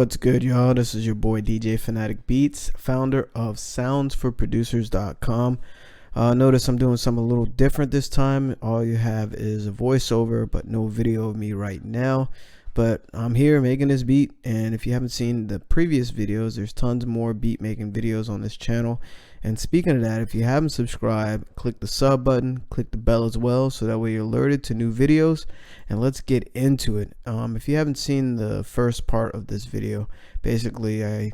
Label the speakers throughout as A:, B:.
A: What's good, y'all? This is your boy DJ Fanatic Beats, founder of soundsforproducers.com. Notice I'm doing something a little different this time. All you have is a voiceover but no video of me right now, but I'm here making this beat. And if you haven't seen the previous videos, there's tons more beat making videos on this channel. And speaking of that, if you haven't subscribed, click the sub button, click the bell as well, so that way you're alerted to new videos. And let's get into it. If you haven't seen the first part of this video, basically I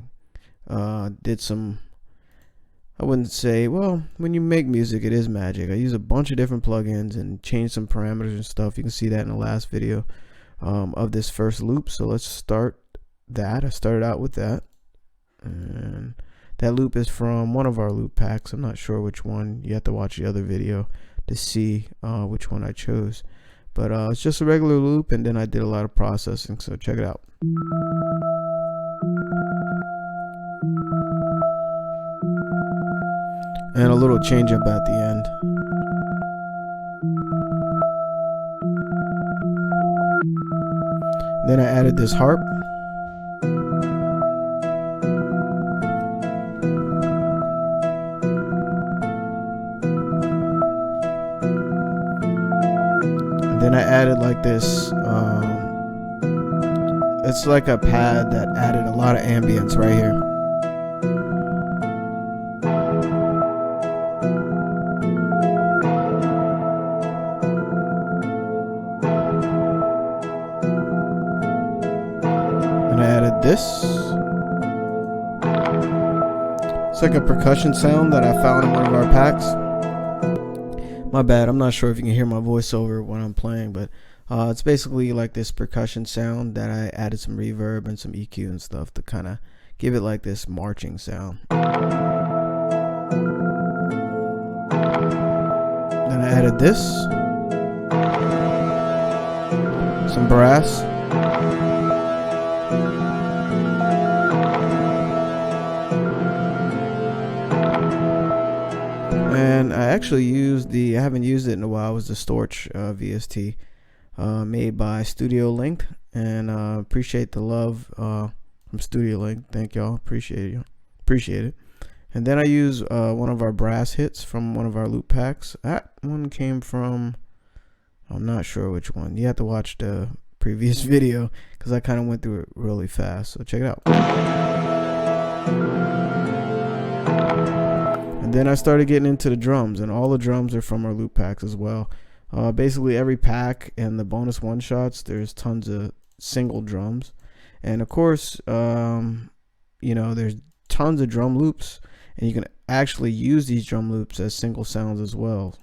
A: did some, I wouldn't say, well, when you make music, it is magic. I use a bunch of different plugins and change some parameters and stuff. You can see that in the last video of this first loop. So let's start that. I started out with that, and that loop is from one of our loop packs. I'm not sure which one. You have to watch the other video to see which one I chose. But it's just a regular loop, and then I did a lot of processing, so check it out. And a little change up at the end. Then I added this harp. Then I added like this, it's like a pad that added a lot of ambience right here. And I added this. It's like a percussion sound that I found in one of our packs. My bad, I'm not sure if you can hear my voiceover when I'm playing, but it's basically like this percussion sound that I added some reverb and some EQ and stuff to kind of give it like this marching sound. Then I added this, some brass. And I actually used I haven't used it in a while, it was the Storch VST made by Studio Link. And appreciate the love from Studio Link. Thank y'all. Appreciate it. And then I use one of our brass hits from one of our loop packs. That one came from, I'm not sure which one. You have to watch the previous video because I kind of went through it really fast. So check it out. And then I started getting into the drums, and all the drums are from our loop packs as well. Basically every pack and the bonus one shots, there's tons of single drums. And of course, you know, there's tons of drum loops, and you can actually use these drum loops as single sounds as well.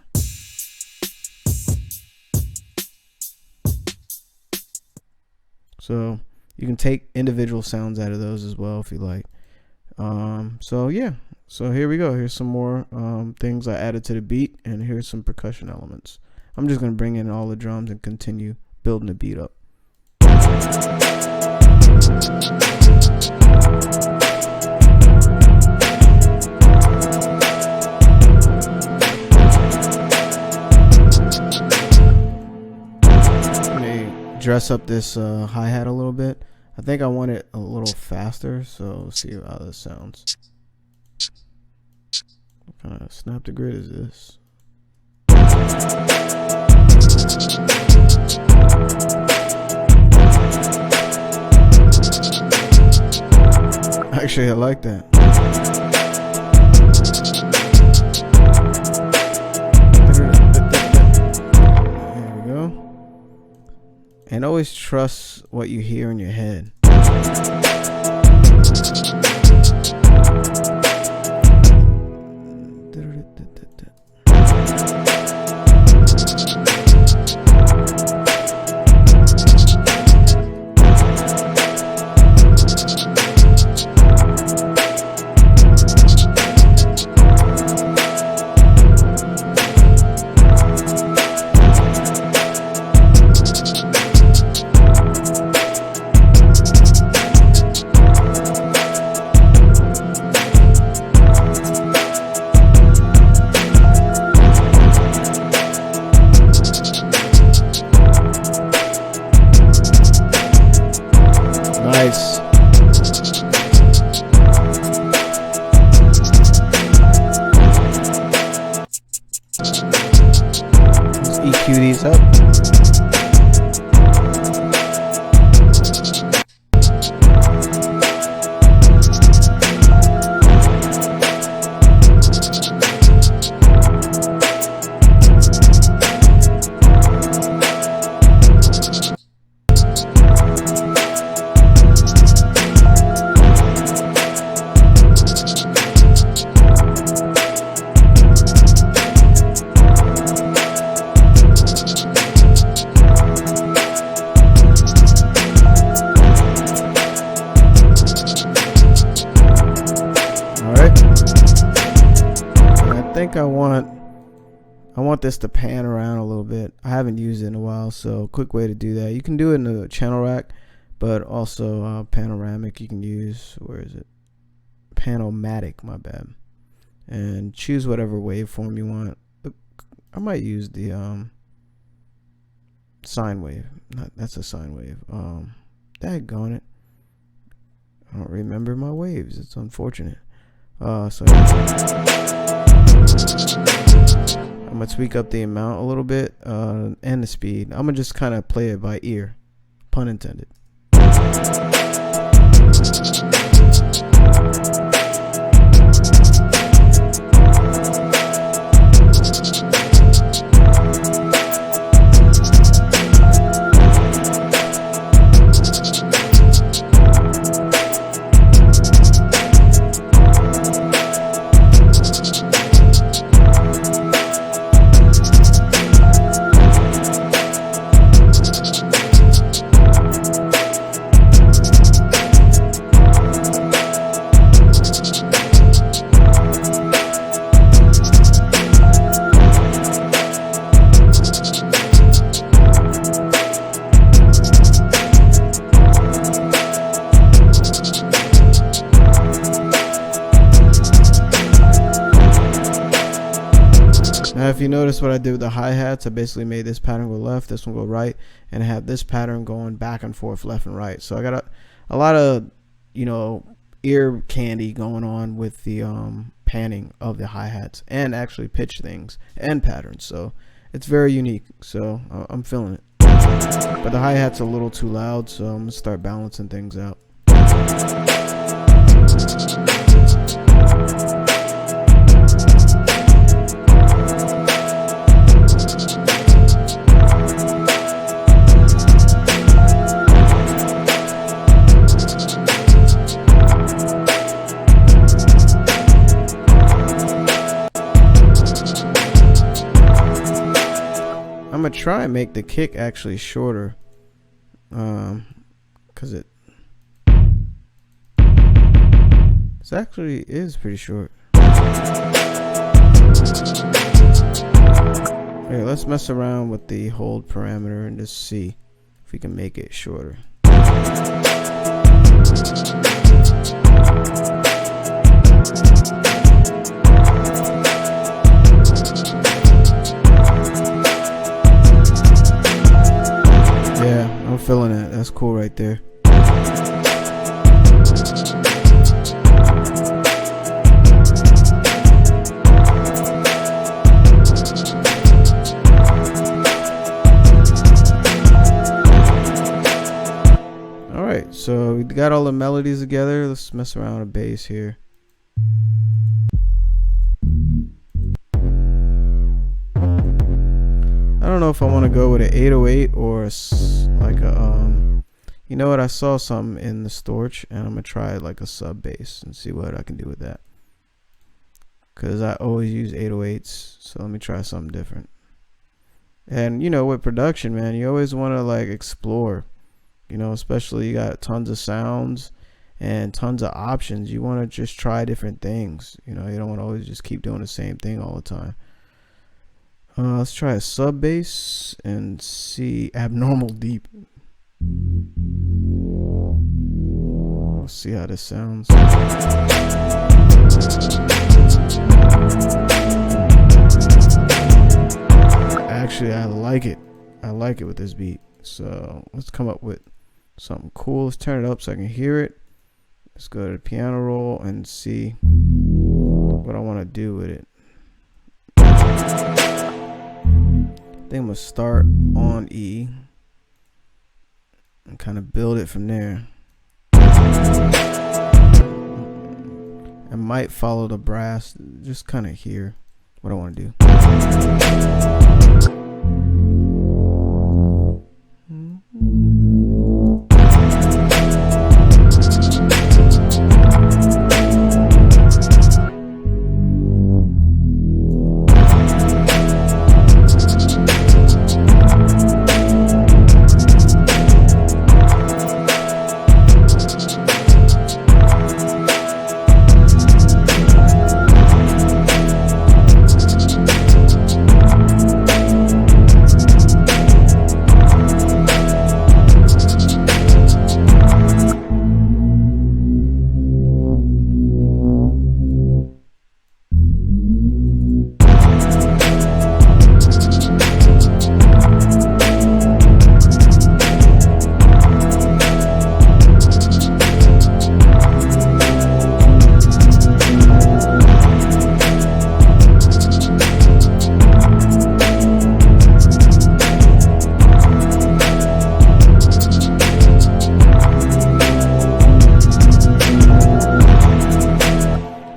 A: So you can take individual sounds out of those as well if you like. So yeah. So here we go. Here's some more things I added to the beat, and here's some percussion elements. I'm just going to bring in all the drums and continue building the beat up. I'm going to dress up this hi-hat a little bit. I think I want it a little faster, so let's see how this sounds. What kind of snap the grid is this? Actually, I like that. There we go. And always trust what you hear in your head. cue these up. I want this to pan around a little bit. I haven't used it in a while, so quick way to do that. You can do it in the channel rack, but also panoramic you can use. Where is it? Panomatic, my bad. And choose whatever waveform you want. I might use the sine wave. That's a sine wave. Daggone it. I don't remember my waves. It's unfortunate. So I'm gonna tweak up the amount a little bit and the speed. I'm gonna just kind of play it by ear, pun intended. Now if you notice what I did with the hi-hats, I basically made this pattern go left, this one go right, and I have this pattern going back and forth left and right. So I got a lot of, you know, ear candy going on with the panning of the hi-hats and actually pitch things and patterns. So it's very unique. So I'm feeling it. But the hi-hat's a little too loud, so I'm gonna start balancing things out. I'm gonna try and make the kick actually shorter, cause it actually is pretty short. Okay, let's mess around with the hold parameter and just see if we can make it shorter. I'm feeling that. That's cool right there. Alright, so we got all the melodies together. Let's mess around with bass here. I don't know if I want to go with an 808 or like a you know what, I saw something in the storage and I'm gonna try like a sub bass and see what I can do with that, because I always use 808s. So let me try something different. And you know, with production, man, you always want to like explore, you know, especially you got tons of sounds and tons of options. You want to just try different things, you know. You don't want to always just keep doing the same thing all the time. Let's try a sub bass and see abnormal deep. Let's see how this sounds. Actually, I like it. I like it with this beat. So let's come up with something cool. Let's turn it up so I can hear it. Let's go to the piano roll and see what I want to do with it. I think I'm gonna start on E and kind of build it from there. I might follow the brass, just kind of hear what I want to do.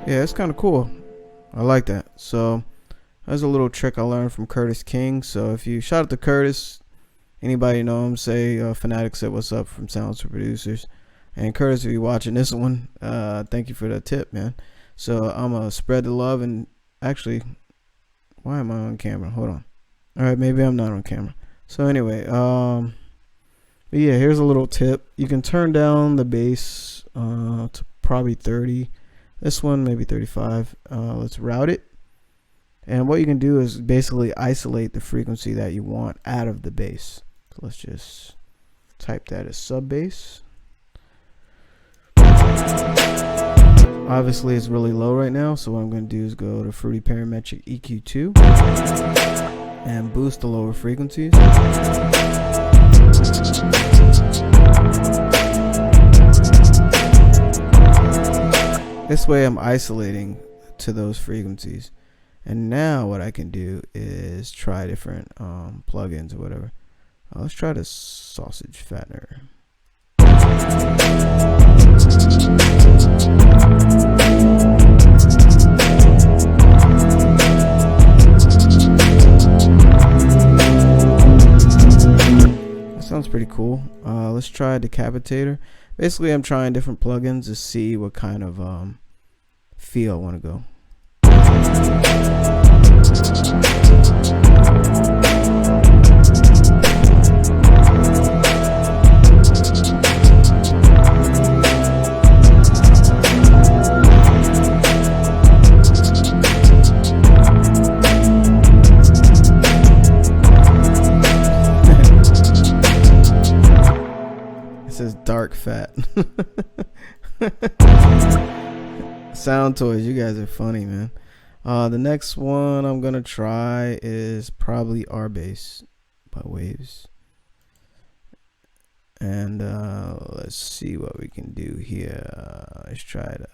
A: Yeah, it's kind of cool. I like that. So that's a little trick I learned from Curtis King. So if you shout out to Curtis, anybody know him, say Fanatic said what's up from Sounds for Producers. And Curtis, if you're watching this one, thank you for that tip, man. So I'm gonna spread the love. And actually, why am I on camera? Hold on. All right, maybe I'm not on camera. So anyway, but yeah, here's a little tip. You can turn down the bass to probably 30. This one maybe 35. Let's route it, and what you can do is basically isolate the frequency that you want out of the bass. So let's just type that as sub bass. Obviously it's really low right now, so what I'm going to do is go to Fruity Parametric EQ2 and boost the lower frequencies. This way I'm isolating to those frequencies. And now what I can do is try different plugins or whatever. Let's try the sausage fattener. That sounds pretty cool. Let's try Decapitator. Basically, I'm trying different plugins to see what kind of feel I want to go. It says dark fat. Sound Toys, you guys are funny, man. The next one I'm gonna try is probably R-Bass by Waves. And let's see what we can do here. Let's try it.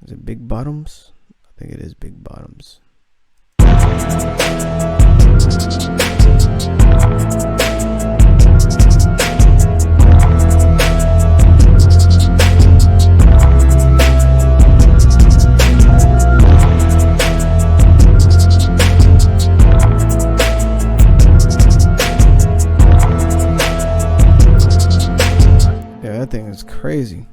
A: Is it Big Bottoms? I think it is Big Bottoms. That thing is crazy.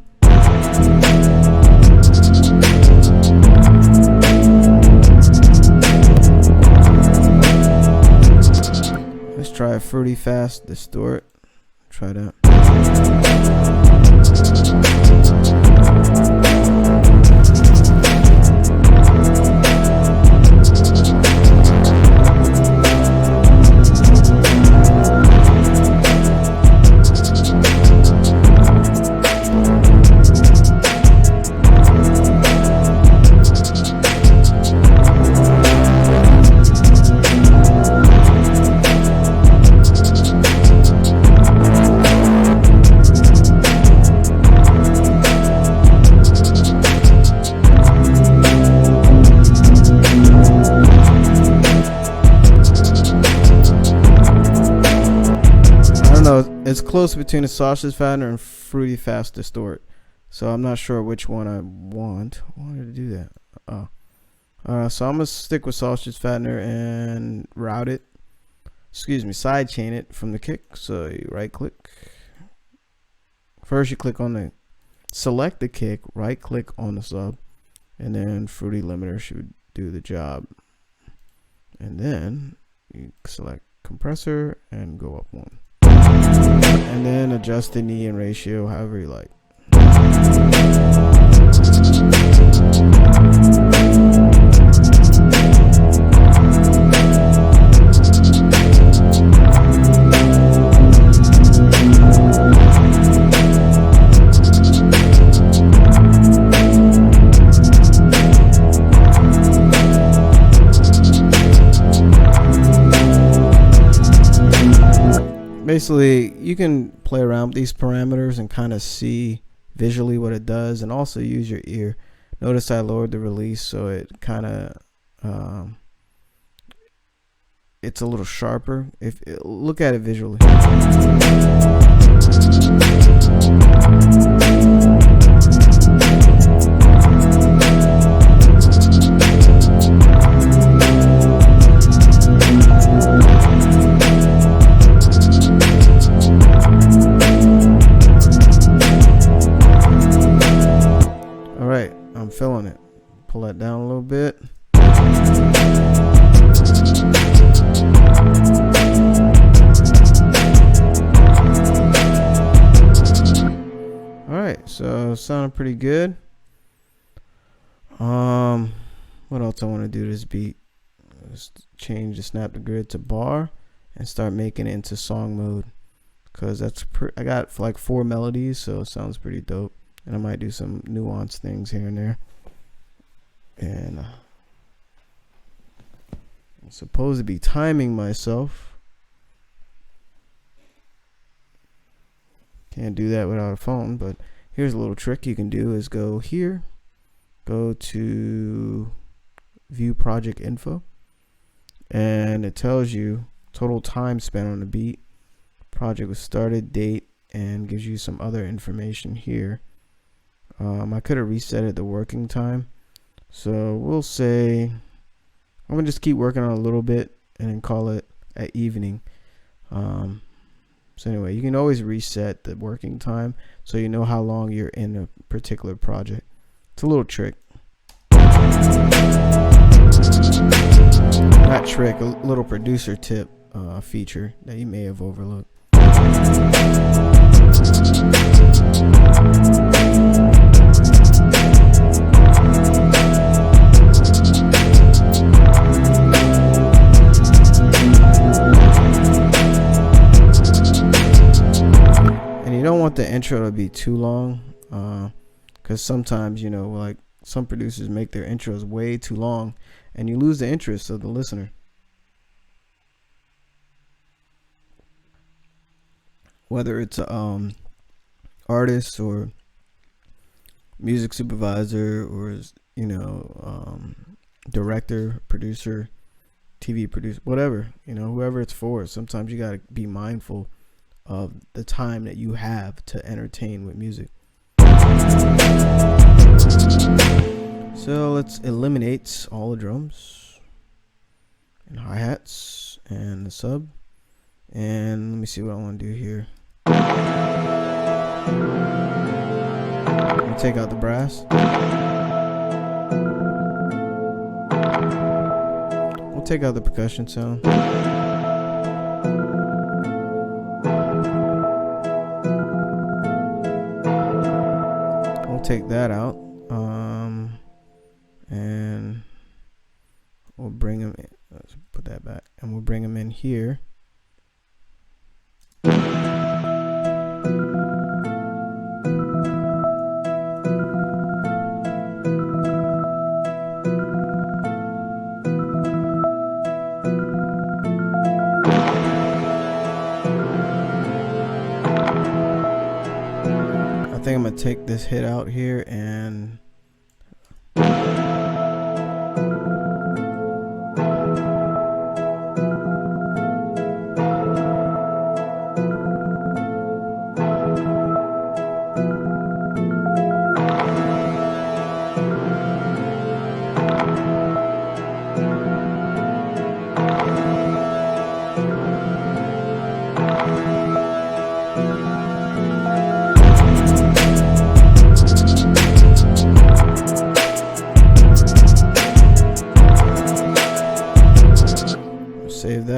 A: Let's try a Fruity Fast Distort. Try that. close between a sausage fattener and fruity fast distort. So I'm not sure which one I want. Why did I do that? So I'm gonna stick with sausage fattener and route it. Side chain it from the kick. So you right click. First you click on the, select the kick, right click on the sub, and then fruity limiter should do the job. And then you select compressor and go up one. And then adjust the knee and ratio however you like. Basically, you can play around with these parameters and kind of see visually what it does, and also use your ear. Notice I lowered the release so it kind of it's a little sharper. If look at it visually. I'm feeling it. Pull that down a little bit. Alright, so sounding pretty good. What else I want to do to this beat? Just change the snap to grid to bar and start making it into song mode, because I got like 4 melodies, so it sounds pretty dope. And I might do some nuanced things here and there. And I'm supposed to be timing myself. Can't do that without a phone, but here's a little trick you can do is go here, go to view project info, and it tells you total time spent on the beat, project was started, date, and gives you some other information here. I could have reset it the working time, so we'll say I'm gonna just keep working on it a little bit and then call it at evening. So anyway, you can always reset the working time so you know how long you're in a particular project. It's a little trick. Not trick, a little producer tip feature that you may have overlooked. Don't want the intro to be too long, because sometimes, you know, like some producers make their intros way too long and you lose the interest of the listener. Whether it's artist or music supervisor or, you know, director, producer, TV producer, whatever, you know, whoever it's for. Sometimes you got to be mindful of the time that you have to entertain with music. So let's eliminate all the drums and hi-hats and the sub, and let me see what I want to do here. I'm gonna take out the brass. We'll take out the percussion sound. Take that out, and we'll bring them in. Let's put that back, and we'll bring them in here. I think I'm gonna take this hit out here and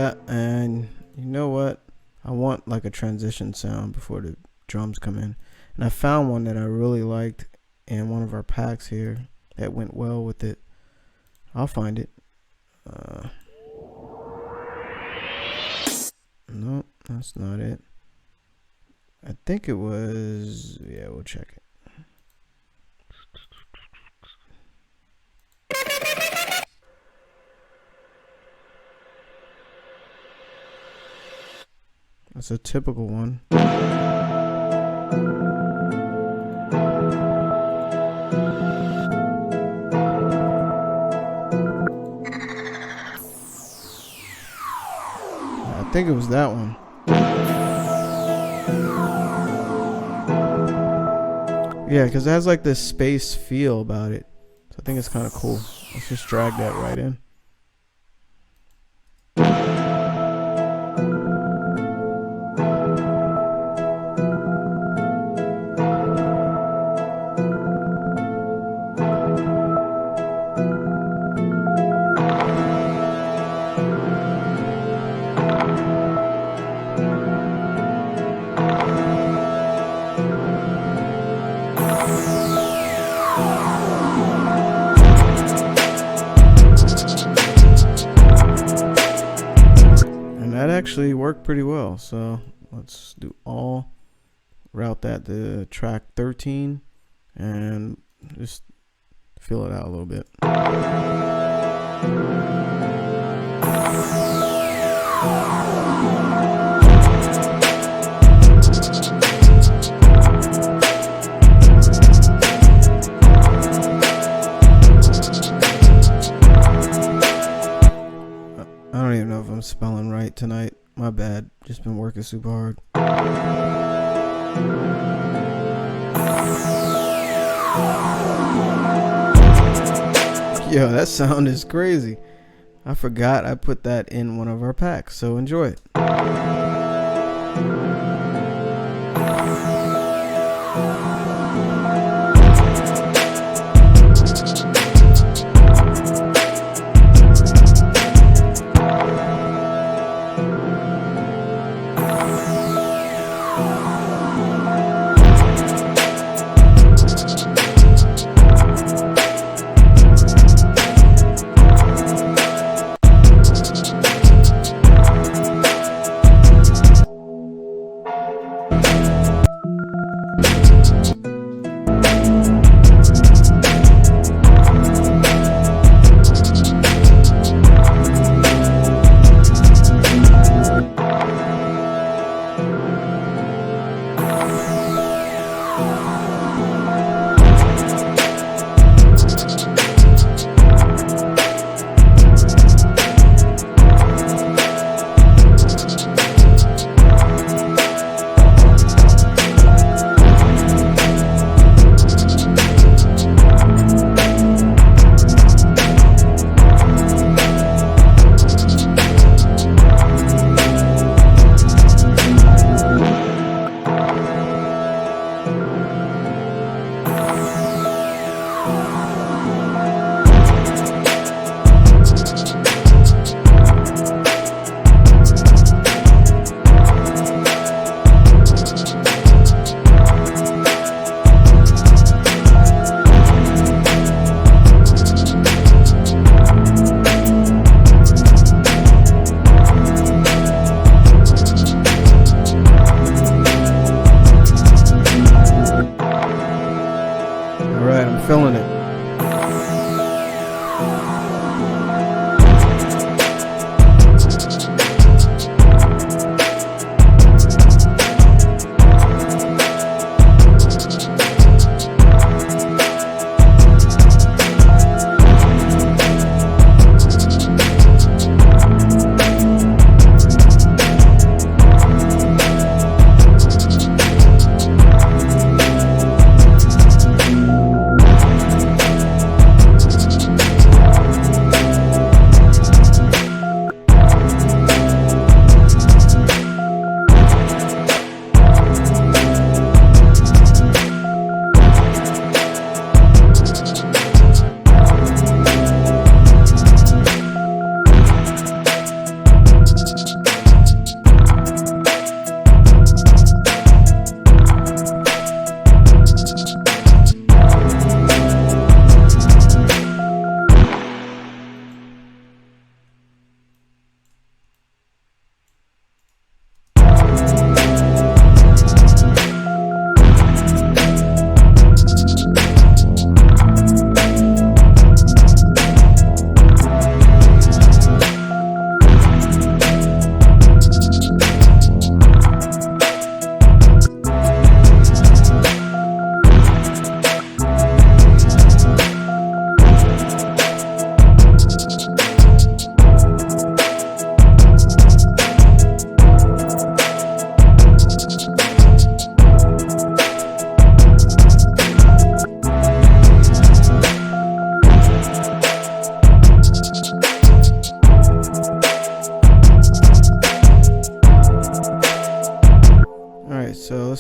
A: that, and you know what? I want like a transition sound before the drums come in. And I found one that I really liked in one of our packs here that went well with it. I'll find it. Nope, that's not it. I think it was, yeah, we'll check it. That's a typical one. I think it was that one. Yeah, because it has like this space feel about it. So I think it's kind of cool. Let's just drag that right in. That actually worked pretty well, so let's do all, route that to track 13 and just fill it out a little bit. I don't even know if I'm spelling right tonight. My bad. Just been working super hard. Yo, that sound is crazy. I forgot I put that in one of our packs, so enjoy it.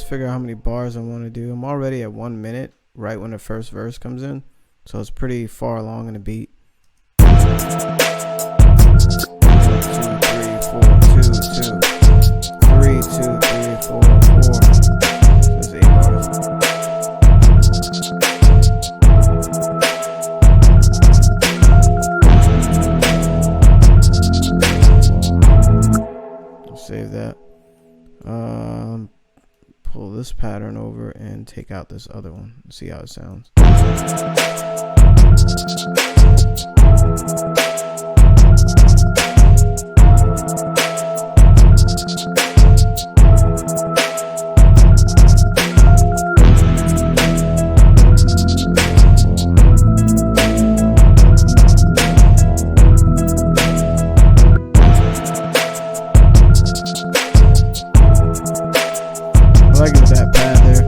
A: figure out how many bars I want to do. I'm already at 1 minute, right when the first verse comes in, so it's pretty far along in the beat. 1, 2, 3, 4, 2, 2, 3, 2, 3, 4, 4. So that's 8 bars. I'll save that. Pull this pattern over and take out this other one. See how it sounds. I like it with that pad there.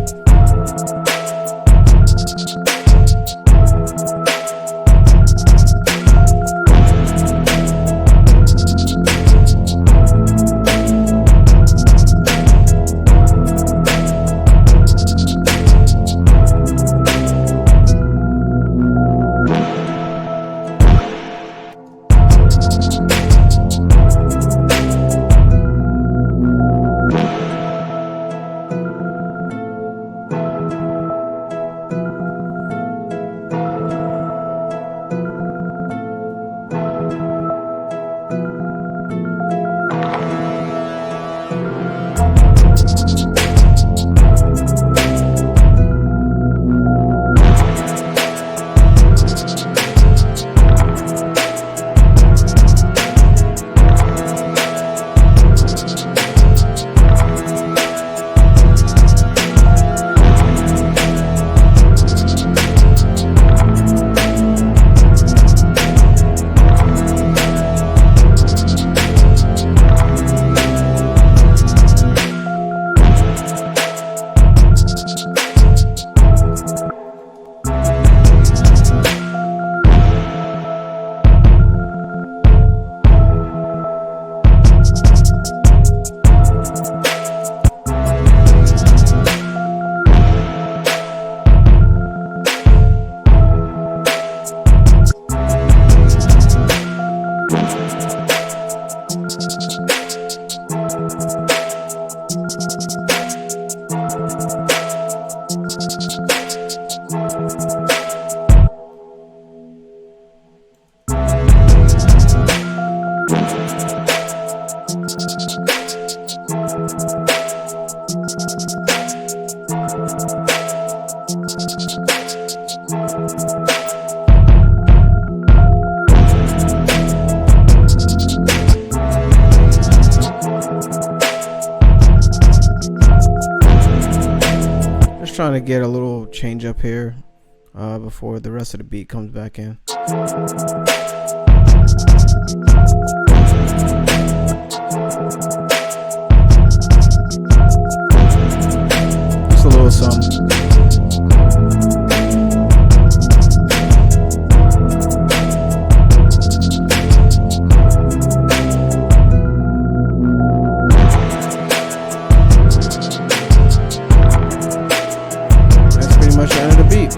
A: Trying to get a little change up here before the rest of the beat comes back in. Just a little something. Much the end of the beat.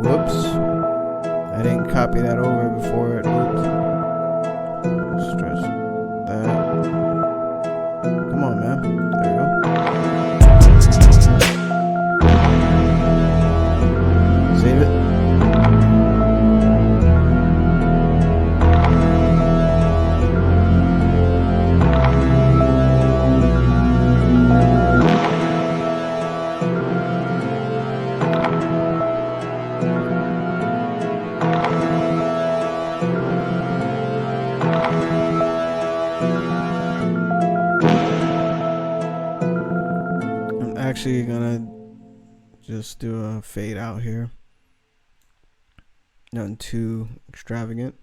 A: Whoops. I didn't copy that over before it looped. Stretch that. Come on, man. There you go. Save it. actually gonna just do a fade out here. Nothing too extravagant.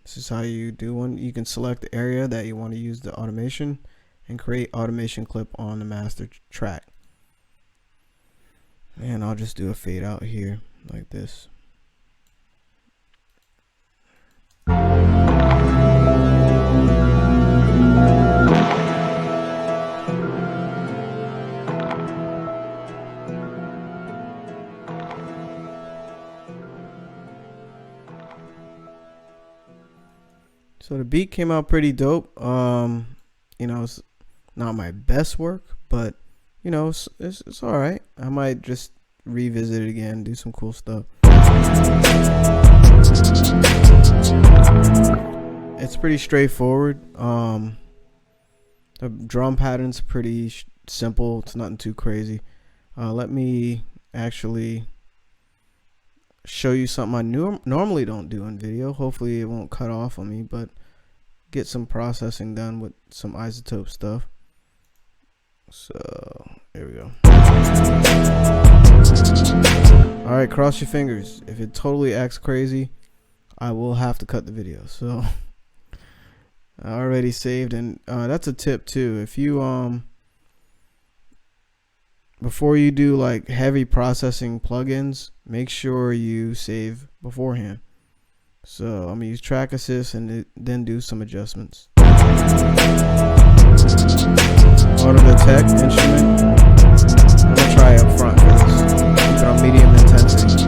A: This is how you do one. You can select the area that you want to use the automation and create automation clip on the master track. And I'll just do a fade out here like this. So the beat came out pretty dope. You know, it's not my best work, but you know, it's all right. I might just revisit it again, do some cool stuff. It's pretty straightforward. The drum pattern's pretty simple. It's nothing too crazy. Let me actually show you something I normally don't do in video. Hopefully it won't cut off on me, but get some processing done with some isotope stuff. So here we go. All right, cross your fingers. If it totally acts crazy, I will have to cut the video. So I already saved, and that's a tip too. If you before you do like heavy processing plugins, make sure you save beforehand. So I'm gonna use track assist and then do some adjustments. Auto detect instrument. I'm gonna try up front for this. Keep it on medium intensity.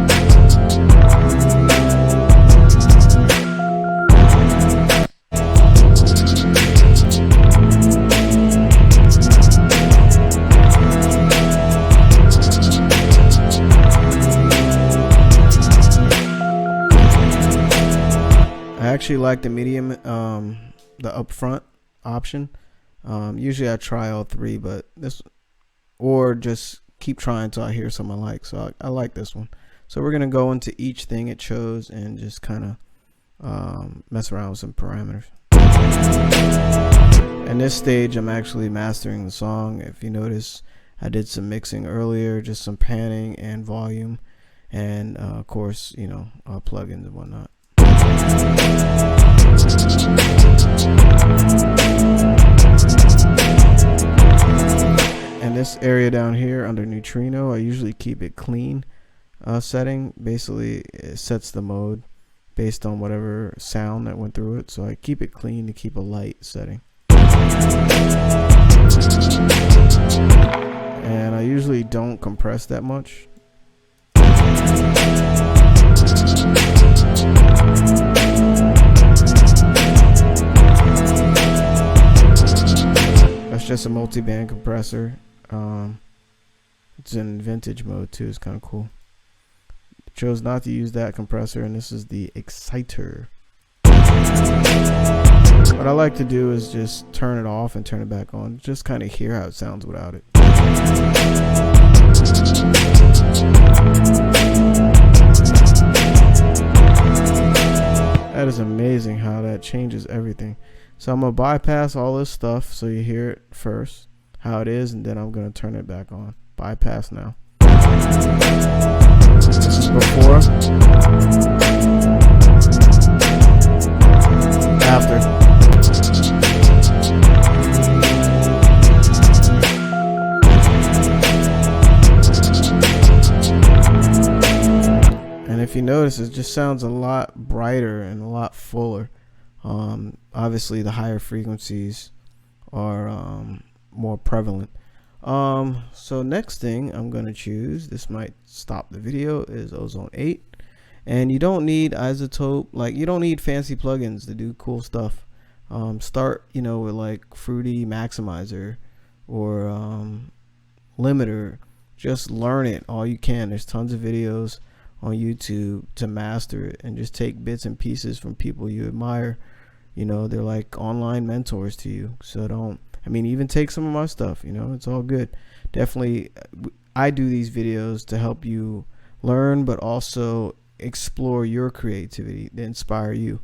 A: I actually like the medium, the upfront option. Usually I try all three, but this, or just keep trying until I hear something I like. So I like this one. So we're gonna go into each thing it chose and just kind of mess around with some parameters. In this stage, I'm actually mastering the song. If you notice, I did some mixing earlier, just some panning and volume, and of course, you know, plugins and whatnot. And this area down here under neutrino, I usually keep it clean setting. Basically, it sets the mode based on whatever sound that went through it. So I keep it clean to keep a light setting. And I usually don't compress that much. That's just a multi-band compressor. It's in vintage mode too. It's kind of cool. Chose not to use that compressor, and this is the exciter. What I like to do is just turn it off and turn it back on. Just kind of hear how it sounds without it. That is amazing how that changes everything. So I'm gonna bypass all this stuff so you hear it first, how it is, and then I'm gonna turn it back on. Bypass now. This is before. After. And if you notice, it just sounds a lot brighter and a lot fuller. Obviously the higher frequencies are more prevalent. So next thing I'm gonna choose, this might stop the video, is Ozone 8. And you don't need isotope, like you don't need fancy plugins to do cool stuff. Start, you know, with like Fruity Maximizer or Limiter. Just learn it all you can. There's tons of videos on YouTube to master it, and just take bits and pieces from people you admire. You know, they're like online mentors to you. So don't, I mean, even take some of my stuff, you know, it's all good. Definitely, I do these videos to help you learn, but also explore your creativity, to inspire you.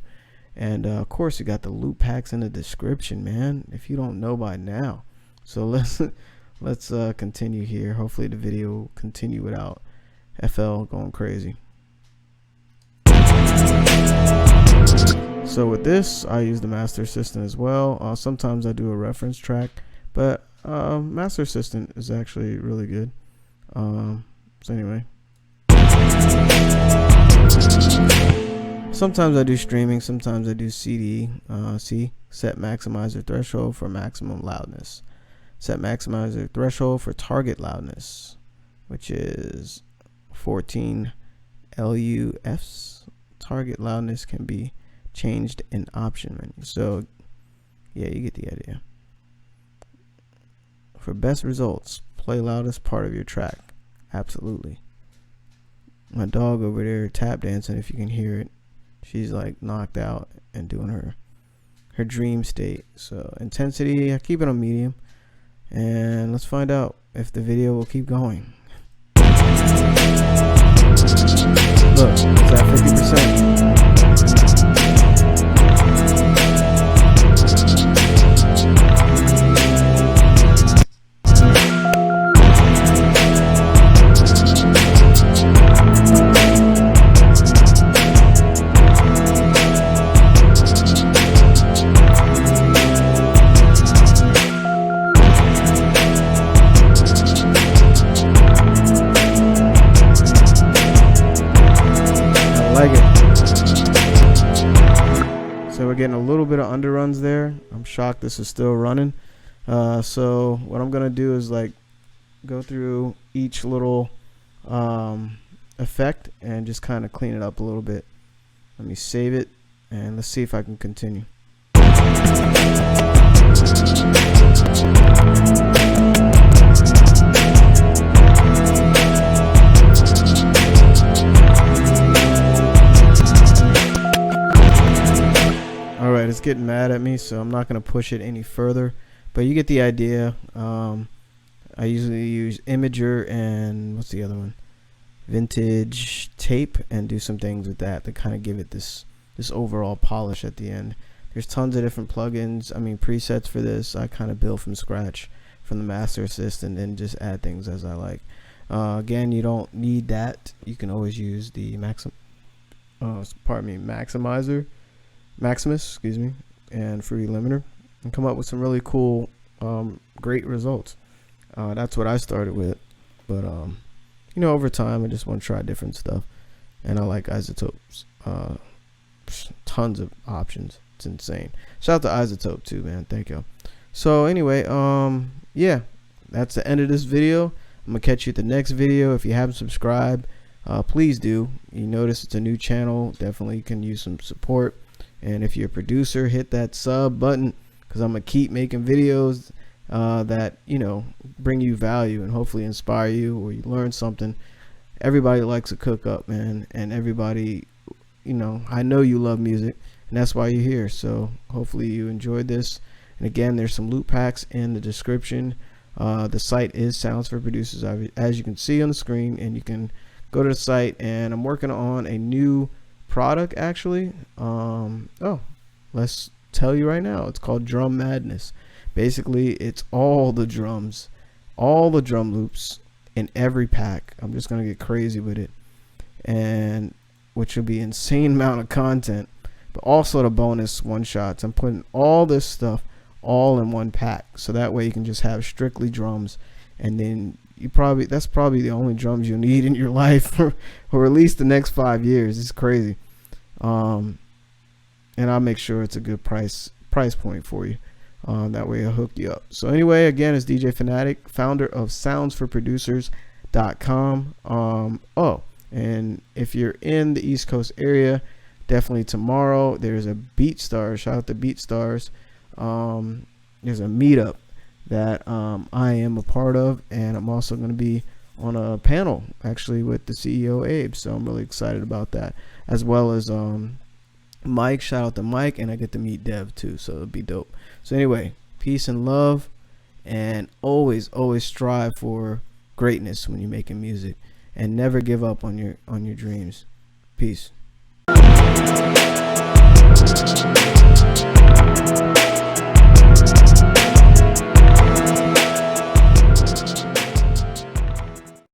A: And of course, you got the loop packs in the description, man, if you don't know by now. So let's continue here. Hopefully the video will continue without FL going crazy. So with this, I use the Master Assistant as well. Sometimes I do a reference track, but Master Assistant is actually really good. So anyway, sometimes I do streaming, sometimes I do CD. Set maximizer threshold for maximum loudness. Set maximizer threshold for target loudness, which is 14 LUFs. Target loudness can be changed in option menu. So yeah, you get the idea. For best results, play loudest part of your track. Absolutely. My dog over there tap dancing, if you can hear it. She's like knocked out and doing her dream state. So intensity, I keep it on medium, and let's find out if the video will keep going. Look, it's at 50%. So we're getting a little bit of underruns there. I'm shocked this is still running. So what I'm gonna do is like go through each little effect and just kind of clean it up a little bit. Let me save it and let's see if I can continue. Alright, it's getting mad at me, so I'm not going to push it any further, but you get the idea. I usually use Imager and what's the other one? Vintage tape, and do some things with that to kind of give it this overall polish at the end. There's tons of different plugins, presets for this. I kind of build from scratch from the Master Assistant and just add things as I like. Again, you don't need that. You can always use the Maximus, and Fruity Limiter, and come up with some really cool, great results. That's what I started with, but over time I just want to try different stuff, and I like isotopes. Tons of options. It's insane. Shout out to Isotope too, man. Thank you. So anyway, yeah, that's the end of this video. I'm gonna catch you at the next video. If you haven't subscribed, please do. You notice it's a new channel. Definitely can use some support. And if you're a producer, hit that sub button, because I'm gonna keep making videos that bring you value and hopefully inspire you or you learn something. Everybody likes a cook up, man, and everybody, I know you love music, and that's why you're here. So hopefully you enjoyed this. And again, there's some loop packs in the description. The site is Sounds for Producers, as you can see on the screen, and you can go to the site. And I'm working on a new product actually. Let's tell you right now, it's called Drum Madness. Basically, it's all the drums, all the drum loops in every pack. I'm just gonna get crazy with it, and which will be insane amount of content, but also the bonus one shots. I'm putting all this stuff all in one pack, so that way you can just have strictly drums, and then that's probably the only drums you'll need in your life or at least the next 5 years. It's crazy. And I'll make sure it's a good price point for you. That way I'll hook you up. So anyway, again, it's DJ Fanatic, founder of soundsforproducers.com. And if you're in the East Coast area, definitely tomorrow there's a BeatStars. Shout out to BeatStars. There's a meetup that I am a part of, and I'm also going to be on a panel actually with the CEO Abe, so I'm really excited about that, as well as Mike. Shout out to Mike, and I get to meet Dev too, so it'll be dope. So anyway, peace and love, and always strive for greatness when you're making music, and never give up on your dreams. Peace.